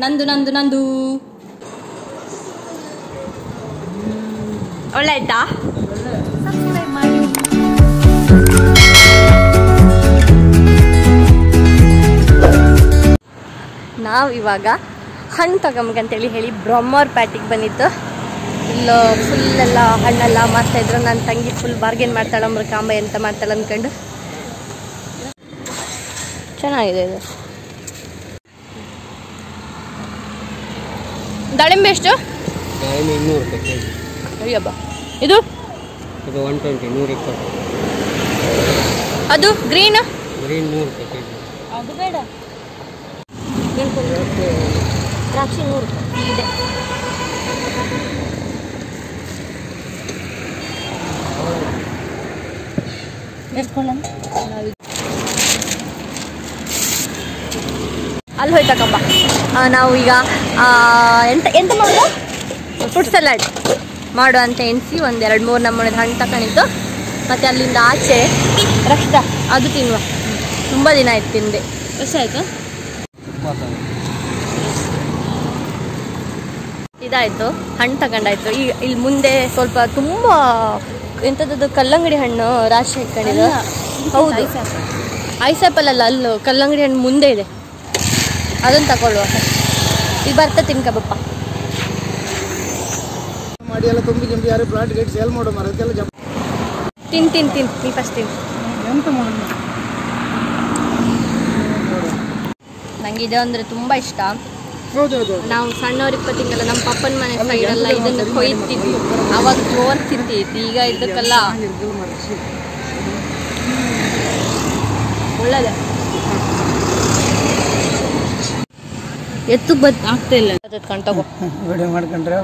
ನಂದು ನಂದು ನಂದು ಒಳ್ಳೆ ಆಯ್ತಾ? ನಾವು ಇವಾಗ ಹಣ್ಣು ತಗೊಂಬಂತೇಳಿ ಹೇಳಿ ಬ್ರಹ್ಮವ್ರ ಪ್ಯಾಟಿಗೆ ಬಂದಿತ್ತು. ಇಲ್ಲೋ ಫುಲ್ಲೆಲ್ಲ ಹಣ್ಣೆಲ್ಲ ಮಾರ್ತಾಯಿದ್ರು. ನನ್ನ ತಂಗಿ ಫುಲ್ ಬಾರ್ಗೇನ್ ಮಾಡ್ತಾಳೆ, ಕಾಂಬ ಎಂತ ಮಾಡ್ತಾಳೆ ಅಂದ್ಕೊಂಡು. ಚೆನ್ನಾಗಿದೆ ಇದು. ದಾಳಿಂಬೆ ಎಷ್ಟು? ಅಯ್ಯಬ್ಬ. ಇದು 120, 120. ಅದು ಗ್ರೀನ್ 100 ರೂಪಾಯಿ. ಅದು ಬೇಡ. ದ್ರಾಕ್ಷಿ 100 ರೂಪಾಯಿ ಇದೆ. ಅಲ್ಲಿ ಹೋಯ್ತಕ್ಕಪ್ಪ. ನಾವು ಈಗ ಎಂತ ಮಾಡೋದು? ಫ್ರೂಟ್ ಸಲಾಡ್ ಮಾಡು ಅಂತ ಎಣಿಸಿ 1-2-3 ನಮ್ಮನೆ ಹಣ್ಣು ತಗೊಂಡಿದ್ದು. ಮತ್ತು ಅಲ್ಲಿಂದ ಆಚೆ ರಕ್ತ ಅದು ತಿನ್ನುವ. ತುಂಬ ದಿನ ಆಯ್ತು ತಿಂದೆ. ಎಷ್ಟಾಯ್ತು? ಇದಾಯಿತು, ಹಣ್ಣು ತಗೊಂಡಾಯ್ತು. ಈಗ ಇಲ್ಲಿ ಮುಂದೆ ಸ್ವಲ್ಪ ತುಂಬ ಎಂಥದ್ದು ಕಲ್ಲಂಗಡಿ ಹಣ್ಣು ರಾಶಿ ಹಾಕೊಂಡಿದ್ದು. ಹೌದು, ಐಸಾಪಲ್ ಅಲ್ಲ, ಅಲ್ಲೂ ಕಲ್ಲಂಗಡಿ ಹಣ್ಣು ಮುಂದೆ ಇದೆ, ಅದನ್ನು ತಗೊಳ್ಳುವ. ಈಗ ಬರ್ತಾ ತಿನ್ಕಬಪ್ಪ. ತಿನ್ ನೀ ಫಸ್ಟ್ ತಿನ್. ನಂಗೆ ಇದು ಅಂದರೆ ತುಂಬ ಇಷ್ಟ. ನಾವು ಸಣ್ಣವ್ರಿಪ್ಪ ತಿಂಗಲ್ಲ ನಮ್ಮ ಪಪ್ಪನ ಮನೆ ಸೈಡೆಲ್ಲ ಇದನ್ನು ಕೊಯ್ತಿದ್ವಿ. ಅವಾಗ ಜೋರ್ ತಿಂತಿತ್ತು. ಈಗ ಇದಕ್ಕೆಲ್ಲ ಒಳ್ಳೇದೆ. ಎತ್ತು ಆಗ್ತಾ ಇಲ್ಲ. ತಗೋ ವಿಡಿಯೋ ಮಾಡ್ಕೊಂಡ್ರೆ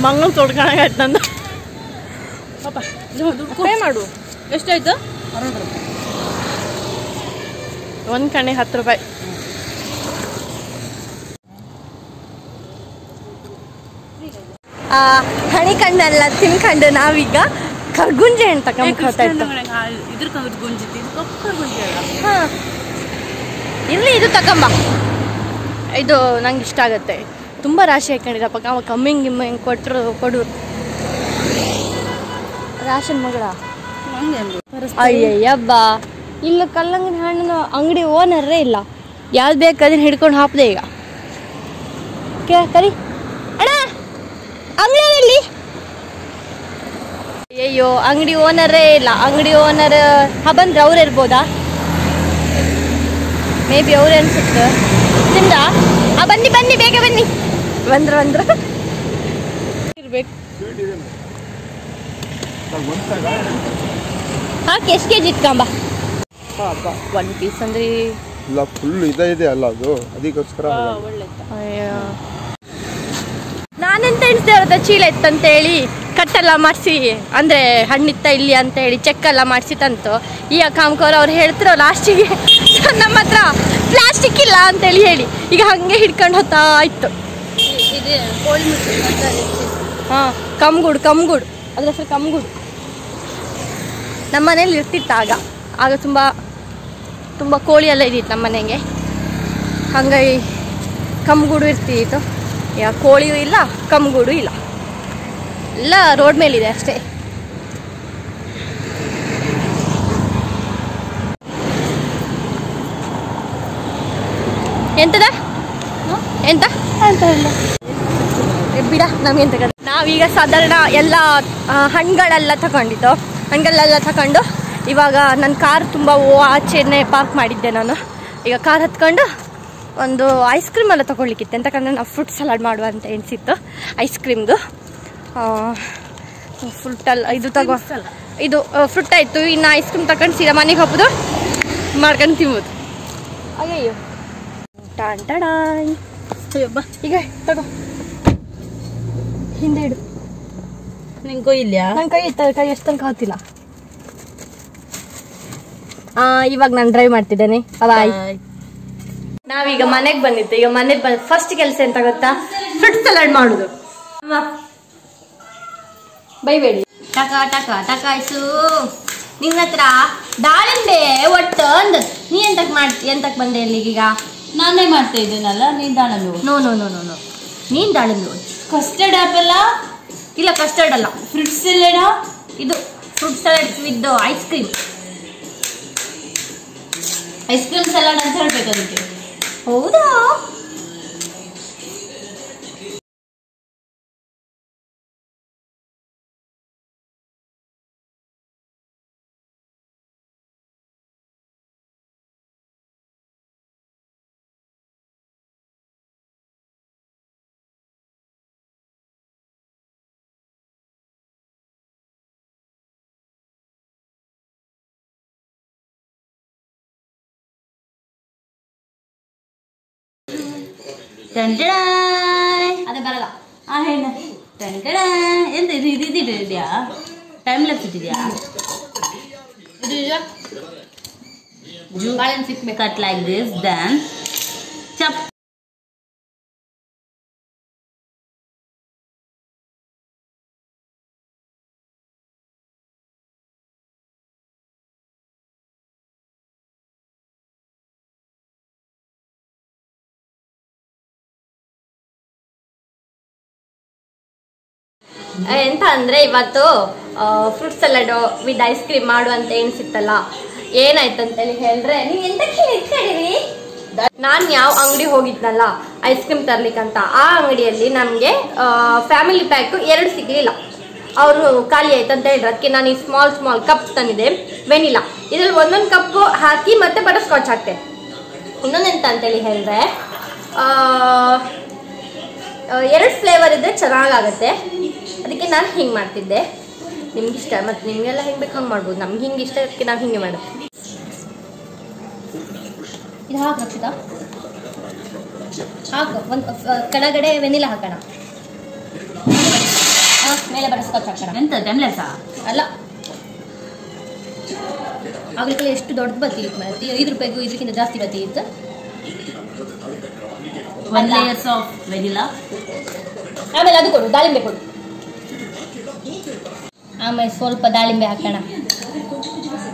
ಮಂಗನ ತೊಡ್ಕೊಳಾಯ್ತು ನಂದು. ಪೇ ಮಾಡು. ಎಷ್ಟಾಯ್ತು? 1 ಕಣೆ 10 ರೂಪಾಯಿ. ಹಣಿಕಣ್ಣೆಲ್ಲ ತಿನ್ಕೊಂಡು ನಾವೀಗ ಕರ್ಗುಂಜೆ ಹಣ್ಣು ತಗೊಂಡ್ಕೊಳ್ತಾ ಇತ್ತು. ಇರ್ಲಿ, ಇದು ತಗೊಂಬ. ಇದು ನಂಗೆ ಇಷ್ಟ ಆಗತ್ತೆ. ತುಂಬ ರಾಶಿ ಹಾಕೊಂಡಿರಪ್ಪ. ಅವ ಕಮ್ಮಿಂಗ್ ಗಿಮ್ಮಿಂಗ್ ಕೊಡು. ರಾಶನ್ ಮಗಳ ಅಯ್ಯಯ್ಯಬ್ಬ. ಇಲ್ಲ ಕಲ್ಲಂಗಡಿ ಹಣ್ಣಿನ ಅಂಗಡಿ ಓನರೇ ಇಲ್ಲ. ಯಾವ್ದು ಬೇಕು ಅದನ್ನ ಹಿಡ್ಕೊಂಡು ಹಾಪ್ದೆ ಈಗ. ಕರಿ ಅಣ್ಣ, ಅಂಗಡಿ ಅಯ್ಯೋ, ಅಂಗಡಿ ಓನರೇ ಇಲ್ಲ. ಅಂಗಡಿ ಓನರ್ ಬಂದ್ರೆ ಅವ್ರು ಇರ್ಬೋದಾ? ಮೇ ಬಿ ಅವ್ರು ಅನ್ಸುತ್ತೆ. ತಿಂದ ಬನ್ನಿ ಬೇಗ ಬನ್ನಿ. ಬಂದ್ರ ಇರ್ಬೇಕು. ಹಾಕಿ ಎಷ್ಟು ಕೆಜಿ ಇಟ್ಕೊಂಬ. 1 ಪೀಸ್ ಅಂದ್ರೆ ಇಲ್ಲ, ಫುಲ್ ಇದೆ ಅಲ್ಲ, ಅದು ಅದಕ್ಕೋಸ್ಕರ. ನಾನೆಂತ ಎಣಿಸ್ದೆ ಹೇಳೋದ, ಚೀಲ ಇತ್ತಂತೇಳಿ ಕಟ್ಟೆಲ್ಲ ಮಾಡಿಸಿ, ಅಂದರೆ ಹಣ್ಣಿತ್ತ ಇಲ್ಲಿ ಅಂತ ಹೇಳಿ ಚೆಕ್ ಎಲ್ಲ ಮಾಡಿಸಿ ತಂತು. ಈ ಕಾಮ್ಕೋರು ಅವ್ರು ಹೇಳ್ತಿರೋ ಲಾಸ್ಟಿಗೆ ನಮ್ಮ ಹತ್ರ ಪ್ಲಾಸ್ಟಿಕ್ ಇಲ್ಲ ಅಂತೇಳಿ ಹೇಳಿ ಈಗ ಹಾಗೆ ಹಿಡ್ಕೊಂಡು ಹೋಗ್ತಾ ಇತ್ತು. ಹಾಂ, ಕಮ್ಗೂಡು, ಅದ್ರ ಹೆಸರು ಕಮ್ಗೂಡು. ನಮ್ಮ ಮನೇಲಿ ಇರ್ತಿತ್ತು ಆಗ ತುಂಬ ಕೋಳಿ ಎಲ್ಲ ಇದ್ದಿತ್ತು ನಮ್ಮ ಮನೆಗೆ. ಹಾಗಾಗಿ ಕಮ್ಗೂಡು ಇರ್ತಿತ್ತು. ಈಗ ಕೋಳಿಯೂ ಇಲ್ಲ, ಕಮ್ಗೂಡು ಇಲ್ಲ, ಎಲ್ಲ ರೋಡ್ ಮೇಲಿದೆ ಅಷ್ಟೇ. ಎಂತದ ಎಂತ ಇಲ್ಲ ಬಿಡ, ನಮಗೆಂತ. ನಾವೀಗ ಸಾಧಾರಣ ಎಲ್ಲ ಹಣ್ಣುಗಳೆಲ್ಲ ತಗೊಂಡು ಇವಾಗ ನನ್ನ ಕಾರ್ ತುಂಬ ಆಚೆನೇ ಪಾರ್ಕ್ ಮಾಡಿದ್ದೆ ನಾನು. ಈಗ ಕಾರ್ ಹತ್ಕೊಂಡು ಒಂದು ಐಸ್ ಕ್ರೀಮ್ ಎಲ್ಲ ತೊಗೊಳ್ಲಿಕ್ಕಿತ್ತು. ಎಂತಕಂದ್ರೆ ನಾವು ಫ್ರೂಟ್ ಸಲಾಡ್ ಮಾಡುವ ಅಂತ ಎನಿಸಿತ್ತು. ಐಸ್ ಕ್ರೀಮ್ದು ಇದು ಇದು ಫ್ರೂಟ್ ಆಯಿತು. ಇನ್ನು ಐಸ್ ಕ್ರೀಮ್ ತಗೊಂಡು ಸೀದಾ ಮನೆಗೆ ಹೋಗೋದು, ಮಾಡ್ಕೊಂಡು ತಿನ್ಬೋದು. ಅಯ್ಯೋ ಅಯ್ಯಬ್ಬ. ಈಗ ತಗೋ, ಹಿಂದೆ ಇಡು. ನಿನ್ ಕೊಯ್ಲ್ಯಾ? ನನ್ನ ಕೈ ಎಷ್ಟು ತನಕ ಹತ್ತಿಲ್ಲ. ಇವಾಗ ನಾನು ಡ್ರೈವ್ ಮಾಡ್ತಿದ್ದೇನೆ. ಬಾಯ್. ನಾವೀಗ ಮನೆಗೆ ಬಂದಿತ್ತು. ಈಗ ಮನೆಗೆ ಬಂದ ಫಸ್ಟ್ ಕೆಲಸ ಎಂತ ಗೊತ್ತಾ? ಫ್ರೂಟ್ ಸಲಾಡ್ ಮಾಡುದು. ಬೈಬೇಡಿ. ಟಕಾಯ್ಸು ನಿನ್ನ ಹತ್ರ ದಾಳಿಂಬೆ ಒಟ್ಟು ಅಂದ ನೀ ಎಂತಕ್ ಬಂದೆ ಇಲ್ಲಿಗೀಗ? ನಾನೇ ಮಾಡ್ತಾ ಇದ್ದೇನಲ್ಲ, ನೀನ್ ದಾಳಿಂಬೆ. No no no no no ನೀನ್ ದಾಳಿಂಬೆ. ಕಸ್ಟರ್ಡ್ ಆಪಲ್ ಇಲ್ಲ, ಕಸ್ಟರ್ಡ್ ಅಲ್ಲ, ಫ್ರೂಟ್ ಸಲಾಡ್. ಇದು fruit salad with ice cream. Ice cream salad ಅಂತ ಹೇಳ್ಬೇಕು ಅದಕ್ಕೆ. ಹೌದಾ? ಅದೇ ಬರಲ್ಲ. ಎಂತ ಇದೆಯಾ? ಟೈಮ್ ಲ್ಯಾಪ್ಸ್ ಇಟ್ಟಿದ್ಯಾ? ಬಾಳೆಹಣ್ಣು ಸಿಕ್ಬೇಕು. Cut like this, then chop. ಎಂತ ಅಂದ್ರೆ ಇವತ್ತು fruit salad with ice cream ಮಾಡು ಅಂತ ಎಣಿಸಿತ್ತಲ್ಲ. ಏನಾಯ್ತಂತೇಳಿ ಹೇಳಿದ್ರೆ, ನೀವು ಎಂತಕ್ಕೆ ಇಟ್ಕೊಂಡಿರಿ? ನಾನು ಯಾವ ಅಂಗಡಿ ಹೋಗಿದ್ನಲ್ಲ ಐಸ್ ಕ್ರೀಮ್ ತರ್ಲಿಕ್ಕಂತ, ಆ ಅಂಗಡಿಯಲ್ಲಿ ನಮಗೆ ಫ್ಯಾಮಿಲಿ ಪ್ಯಾಕ್ 2 ಸಿಗ್ಲಿಲ್ಲ. ಅವರು ಖಾಲಿ ಆಯ್ತು ಅಂತ ಹೇಳಿದ್ರು. ಅದಕ್ಕೆ ನಾನು ಈ ಸ್ಮಾಲ್ ಕಪ್ಸ್ ತಂದಿದೆ ವೆನಿಲಾ. ಇದ್ರಲ್ಲಿ ಒಂದೊಂದು ಕಪ್ ಹಾಕಿ ಮತ್ತೆ ಬಟರ್ ಸ್ಕಾಚ್ ಹಾಕ್ತೆ. ಇನ್ನೊಂದೆಂತ ಅಂತೇಳಿ ಹೇಳಿದ್ರೆ, 2 ಫ್ಲೇವರ್ ಇದ್ರೆ ಚೆನ್ನಾಗಾಗತ್ತೆ. ಅದಕ್ಕೆ ನಾನು ಹಿಂಗೆ ಮಾಡ್ತಿದ್ದೆ. ನಿಮ್ಗೆ ಇಷ್ಟ, ಮತ್ತು ನಿಮಗೆಲ್ಲ ಹೆಂಗೆ ಬೇಕು ಹಂಗೆ ಮಾಡ್ಬೋದು. ನಮ್ಗೆ ಹಿಂಗೆ ಇಷ್ಟ, ಅದಕ್ಕೆ ನಾವು ಹಿಂಗೆ ಮಾಡೋದು. ಇದು ಹಾಕು ರಕ್ಷಿತಾ, ಹಾಕು. ಒಂದು ಕೆಳಗಡೆ ವೆನಿಲಾ ಹಾಕೋಣ, ಮೇಲೆ ಬಟರ್ ಸ್ಕಾಚ್ ಹಾಕೋಣ. ಎಂತ ಟೈಮ್ಲೆಸ್ ಅಲ್ಲ, ಆಗ್ಲಿಕ್ಕೆ ಎಷ್ಟು ದೊಡ್ಡದು ಬರ್ತಿತ್ತು. ಮತ್ತೆ 5 ರೂಪಾಯಿಗೂ ಇದಕ್ಕಿಂತ ಜಾಸ್ತಿ ಬರ್ತಿತ್ತು. 1 ಲೇಯರ್ಸ್ ಆಫ್ ವೆನಿಲಾ. ಆಮೇಲೆ ಅದು ಕೊಡು, ದಾಳಿಂಬೆ ಕೊಡು. ಆಮೇಲೆ ಸ್ವಲ್ಪ ದಾಳಿಂಬೆ ಹಾಕೋಣ.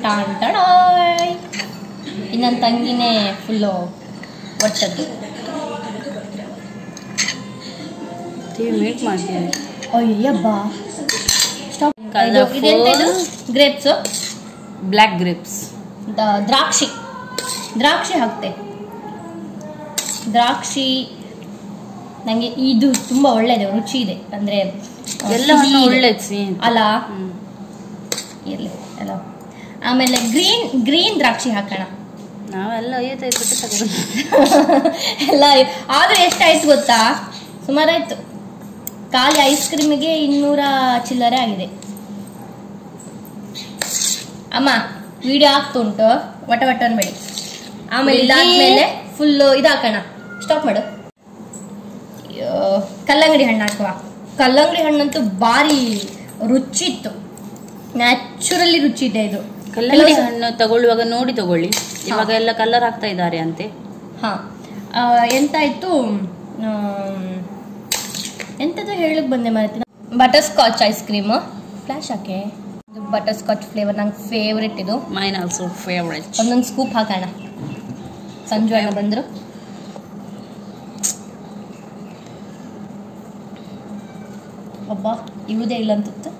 ಟಾಣ್. ಇನ್ನೊಂದು ತಂಗಿನೇ ಫುಲ್ಲು ಒಟ್ಟದ್ದು. ಮೇಕ್ ಮಾಡ್ತೀನಿ. ಅಯ್ಯಬ್ಬ, ಸ್ಟಾಪ್. ಇದೆಂತ? ಗ್ರೇಪ್ಸು, ಬ್ಲ್ಯಾಕ್ ಗ್ರೇಪ್ಸ್, ದ್ರಾಕ್ಷಿ ಹಾಕ್ತೆ. ದ್ರಾಕ್ಷಿ ನನಗೆ ಇದು ತುಂಬ ಒಳ್ಳೆಯದು, ರುಚಿ ಇದೆ. ಅಂದರೆ ಎಲ್ಲ ಒಳ್ಳೆದು ಅಲ್ಲ, ಇರಲಿ ಅಲ್ಲ. ಆಮೇಲೆ ಗ್ರೀನ್ ದ್ರಾಕ್ಷಿ ಹಾಕೋಣ. ನಾವೆಲ್ಲ 55 ರೂಪಾಯಿ ತಗೊಂಡು ಎಲ್ಲ. ಆದರೆ ಎಷ್ಟಾಯ್ತು ಗೊತ್ತಾ? ಸುಮಾರಾಯ್ತು. ಖಾಲಿ ಐಸ್ ಕ್ರೀಮಿಗೆ 200 ಚಿಲ್ಲರೆ ಆಗಿದೆ. ಅಮ್ಮ ವಿಡಿಯೋ ಆಗ್ತುಂಟು, ವಟ ಅನ್ಬೇಡಿ. ಆಮೇಲೆ ಇದಾದ್ಮೇಲೆ ಫುಲ್ಲು ಇದು ಹಾಕೋಣ. ಸ್ಟಾಪ್ ಮಾಡು. ಕಲ್ಲಂಗಡಿ ಹಣ್ಣು ಹಾಕುವ. ಕಲ್ಲಂಗಡಿ ಹಣ್ಣಂತೂ ಭಾರಿ ರುಚಿ ಇತ್ತು, ನ್ಯಾಚುರಲಿ ರುಚಿ ಇದೆ ಇದು. ಕಲ್ಲಂಗಡಿ ಹಣ್ಣು ತಗೊಳ್ಳುವಾಗ ನೋಡಿ ತಗೊಳ್ಳಿ. ಇವಾಗ ಎಲ್ಲ ಕಲರ್ ಹಾಕ್ತಾ ಇದ್ದಾರೆ ಅಂತೆ. ಹಾ, ಎಂತಾಯ್ತು, ಎಂತದ್ದು ಹೇಳಕ್ ಬಂದೆ ಮಾರ್ತೀನಿ. ಬಟರ್ ಸ್ಕಾಚ್ ಐಸ್ ಕ್ರೀಮ್ ಫ್ಲಾಶ್ ಹಾಕೆ. ಇದು ಬಟರ್ ಸ್ಕಾಚ್ ಫ್ಲೇವರ್ ನಂಗೆ ಫೇವ್ರೆಟ್. ಇದು ಮೈನ್ ಆಲ್ಸೋ ಫೇವ್ರೆಟ್. ಒಂದೊಂದು ಸ್ಕೂಪ್ ಹಾಕೋಣ. ಸಂಜು ಅಣ್ಣ ಬಂದರು. ಒಬ್ಬ ಇವುದೇ ಇಲ್ಲ ಅಂತಿತ್ತು.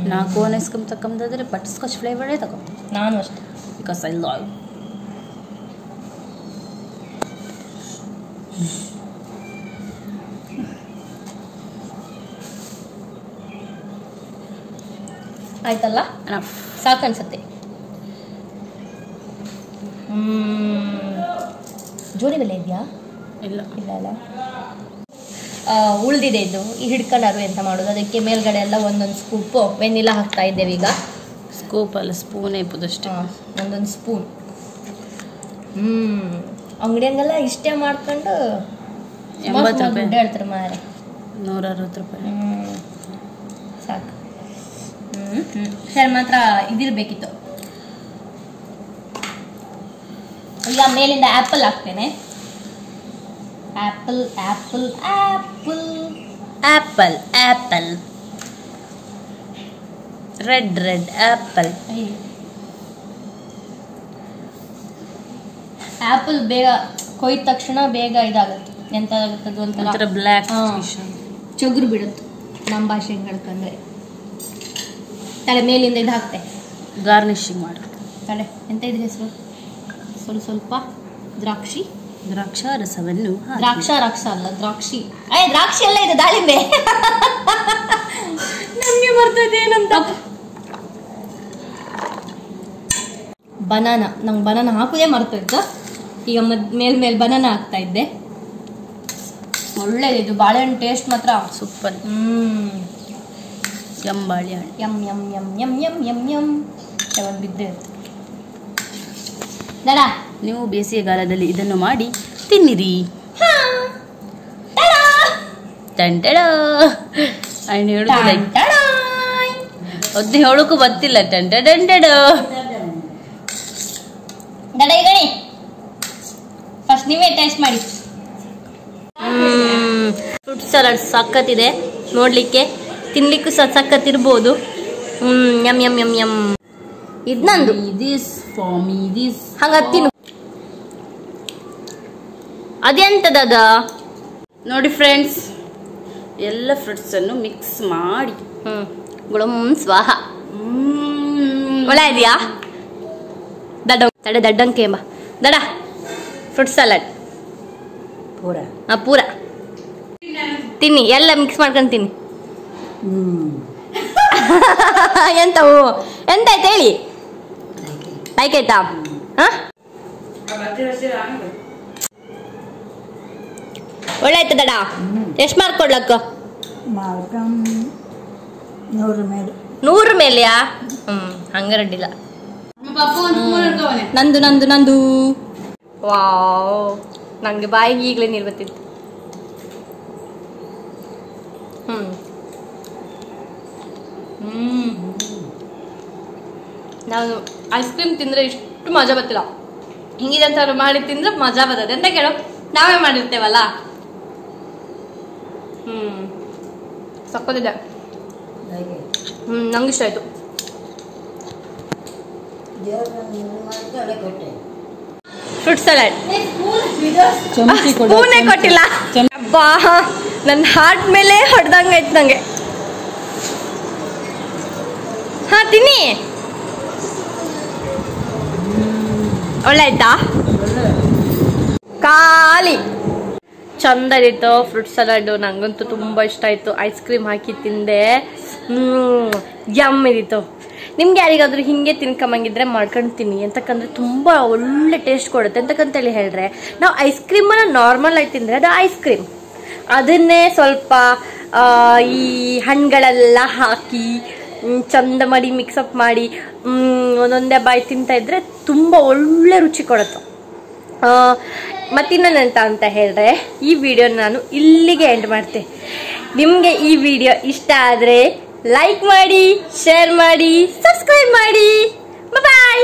ನಾ ಕೋನ್ ಐಸ್ ಕ್ರೀಮ್ ತಗೊಂಬಂದ್ರೆ ಬಟರ್ ಸ್ಕಾಚ್ ಫ್ಲೇವರೇ ತಗೊಂಡು. ನಾನು ಅಷ್ಟೇ, ಬಿಕಾಸ್ ಐ ಲವ್. ಆಯ್ತಲ್ಲ, ಸಾಕನ್ಸತ್ತೆ. ಜೋಡಿ ಬೆಲೆ ಇದೆಯಾ? ಇಲ್ಲ ಇಲ್ಲ ಅಲ್ಲ. ಉಳಿದಿದೆ ಇದು. ಈ ಹಿಡ್ಕೊಂಡಾರು ಎಂತ ಮಾಡೋದು? ಅದಕ್ಕೆ ಮೇಲ್ಗಡೆ ಎಲ್ಲ ಒಂದೊಂದು ಸ್ಕೂಪು ವೆನಿಲಾ ಹಾಕ್ತಾ ಇದ್ದೇವೆ ಈಗ. ಸ್ಕೂಪ್ ಅಲ್ಲ, ಸ್ಪೂನೇ ಇಪ್ಪದಷ್ಟೇ. ಒಂದೊಂದು ಸ್ಪೂನ್. ಅಂಗಡಿ ಹಂಗೆಲ್ಲ ಇಷ್ಟೇ ಮಾಡ್ಕೊಂಡು ದುಡ್ಡು ಹೇಳ್ತಾರೆ ಮಾರೆ. 160 ರೂಪಾಯಿ. ಸಾಕು. ಸರ್ ಮಾತ್ರ ಇದಿರ್ಬೇಕಿತ್ತು. ಈಗ ಮೇಲಿಂದ ಆ್ಯಪಲ್ ಹಾಕ್ತೇನೆ. Apple apple apple apple apple red red apple. Apple ಬೇಗ ಕೊಯ್ದ ತಕ್ಷಣ ಬೇಗ ಇದಾಗುತ್ತೆ. ಎಂತಾಗುತ್ತದು ಒಂಥರ ಬ್ಲ್ಯಾಕ್ ಚೊಗುರು ಬಿಡುತ್ತೆ ನಮ್ಮ ಭಾಷೆ ಹೇಳ್ಕಂದ್ರೆ. ತಲೆ ಮೇಲಿಂದ ಇದು ಹಾಕ್ತೆ ಗಾರ್ನಿಶಿಂಗ್ ಮಾಡು. ತಲೆ ಎಂತ ಇದ್ರೆ ಹೆಸರು? ಸ್ವಲ್ಪ ದ್ರಾಕ್ಷಾರಸವನ್ನು ದ್ರಾಕ್ಷಾರಸ ಅಲ್ಲ, ದ್ರಾಕ್ಷಿ ಅಲ್ಲ, ಇದು ದಾಳಿಂಬೆ. ನಮ್ಗೆ ಬರ್ತದೆ ಏನಂತ. ಬನಾನಾ, ನಂಗೆ ಬನಾನಾ ಹಾಕುದೇ ಮರ್ತೋಯ್ತು. ಈಗ ಮೇಲ್ ಬನಾನಾ ಹಾಕ್ತಾ ಇದ್ದೆ. ಒಳ್ಳೇದು ಇದು ಬಾಳೆಹಣ್ಣು ಟೇಸ್ಟ್ ಮಾತ್ರ ಸೂಪರ್. ಯಮ್ ಬಾಳೆಹಣ್ಣು M yum yum yum yum yum M ಯಾವಾಗ ಬಿದ್ದೆ ದಡ. ನೀವು ಬೇಸಿಗೆಗಾಲದಲ್ಲಿ ಇದನ್ನು ಮಾಡಿ ತಿನ್ನಿರಿ. ಟಂಟಡ ಅಣ್ಣ ಹೇಳುದಿಲ್ಲ, ಒದ್ದೆ ಹೇಳಕ್ಕೂ ಗೊತ್ತಿಲ್ಲ. ಟಂಟಡ ದಡ ಈಗಣಿ ಫಸ್ಟ್ ನೀವೇ ಟೇಸ್ಟ್ ಮಾಡಿ. ಫ್ರೂಟ್ ಸಲಾಡ್ ಸಖತ್ತಿದೆ ನೋಡ್ಲಿಕ್ಕೆ, ತಿನ್ಲಿಕ್ಕೂ ಸಖತ್ತಿರ್ಬೋದು. Yum yum yum yum. ಇದು ನಂದು, ಹಂಗ ತಿನ್ನು. ಅದೆಂತದ ನೋಡಿ ಫ್ರೆಂಡ್ಸ್, ಎಲ್ಲ ಫ್ರೂಟ್ಸ್ ಅನ್ನು ಮಿಕ್ಸ್ ಮಾಡಿ ಗುಳಂ ಸ್ವಾಹ. ಒಳ್ಳೆ ಇದೆಯಾ? ದಡ್ಡಂಕೆ ಎಂಬ ದಡ ಫ್ರೂಟ್ ಸಲಾಡ್ ಪೂರ ತಿನ್ನಿ, ಎಲ್ಲ ಮಿಕ್ಸ್ ಮಾಡ್ಕೊಂಡು ತಿನ್ನಿ. ಎಂತವು ಎಂತಾಯ್ತು ಹೇಳಿ? ಲೈಕ್ ಆಯ್ತಾ? ಒಳ್ಳೆ ಆಯ್ತು ದಡ. ಎಷ್ಟು ಮಾರ್ಕ್ ಕೊಡ್ಲಕ್ಕ? 100 ಮೇಲೆಯಾ? ಹಂಗರಡ್ಡಿಲ್ಲ. ನಂದು ವಾವ್, ನಂಗೆ ಬಾಯಿಗೆ ಈಗಲೇ ನೀರು ಬರ್ತಿತ್ತು. ನಾನು ಐಸ್ ಕ್ರೀಮ್ ತಿಂದ್ರೆ ಇಷ್ಟು ಮಜಾ ಬರ್ತಿಲ್ಲ. ಹಿಂಗಿದಂತ ಮಾಡಿ ತಿಂದ್ರೆ ಮಜಾ ಬರ್ತದೆ ಅಂತ ಕೇಳೋ, ನಾವೇ ಮಾಡಿರ್ತೇವಲ್ಲ. ಸಕ್ಕತ್ತಿದೆ. ನಂಗೆ ಇಷ್ಟ ಆಯ್ತು. ಫ್ರೂಟ್ ಸಲಾಡ್ ಸ್ಪೂನೇ ಕೊಟ್ಟಿಲ್ಲ. ಅಬ್ಬಾ, ನನ್ನ ಹಾರ್ಟ್ ಮೇಲೆ ಹೊಡೆದಂಗಾಯ್ತು ನಂಗೆ. ಹಾ ತಿನ್ನಿ. ಒಳ್ಳೆ ಆಯ್ತಾ? ಖಾಲಿ ಚಂದ ಇತ್ತು ಫ್ರೂಟ್ ಸಲಾಡ್. ನಂಗಂತೂ ತುಂಬಾ ಇಷ್ಟ ಆಯ್ತು. ಐಸ್ ಕ್ರೀಮ್ ಹಾಕಿ ತಿಂದೆ, ಯಮ್ ಇದಿತ್ತು. ನಿಮ್ಗೆ ಯಾರಿಗಾದ್ರೂ ಹಿಂಗೆ ತಿನ್ಕೊಂಬಂಗಿದ್ರೆ ಮಾಡ್ಕೊಂಡು ತಿನ್ನಿ. ಎಂತಕ್ಕಂದ್ರೆ ತುಂಬಾ ಒಳ್ಳೆ ಟೇಸ್ಟ್ ಕೊಡುತ್ತೆ. ಎಂತಕ್ಕಂತೇಳಿ ಹೇಳ್ರೆ, ನಾವು ಐಸ್ ಕ್ರೀಮನ್ನ ನಾರ್ಮಲ್ ಆಗಿ ತಿಂದ್ರೆ ಅದು ಐಸ್ ಕ್ರೀಮ್, ಅದನ್ನೇ ಸ್ವಲ್ಪ ಈ ಹಣ್ಣುಗಳೆಲ್ಲ ಹಾಕಿ ಚಂದ ಮಾಡಿ ಮಿಕ್ಸಪ್ ಮಾಡಿ ಒಂದೊಂದೇ ಬಾಯಿ ತಿಂತಾ ಇದ್ರೆ ತುಂಬಾ ಒಳ್ಳೆ ರುಚಿ ಕೊಡುತ್ತೆ. ಮತ್ತಿನ್ನೊಂದಂತ ಅಂತ ಹೇಳಿದ್ರೆ, ಈ ವಿಡಿಯೋ ನಾನು ಇಲ್ಲಿಗೆ ಎಂಡ್ ಮಾಡ್ತೆ. ನಿಮಗೆ ಈ ವಿಡಿಯೋ ಇಷ್ಟ ಆದರೆ ಲೈಕ್ ಮಾಡಿ, ಶೇರ್ ಮಾಡಿ, ಸಬ್ಸ್ಕ್ರೈಬ್ ಮಾಡಿ. ಬಾಯ್.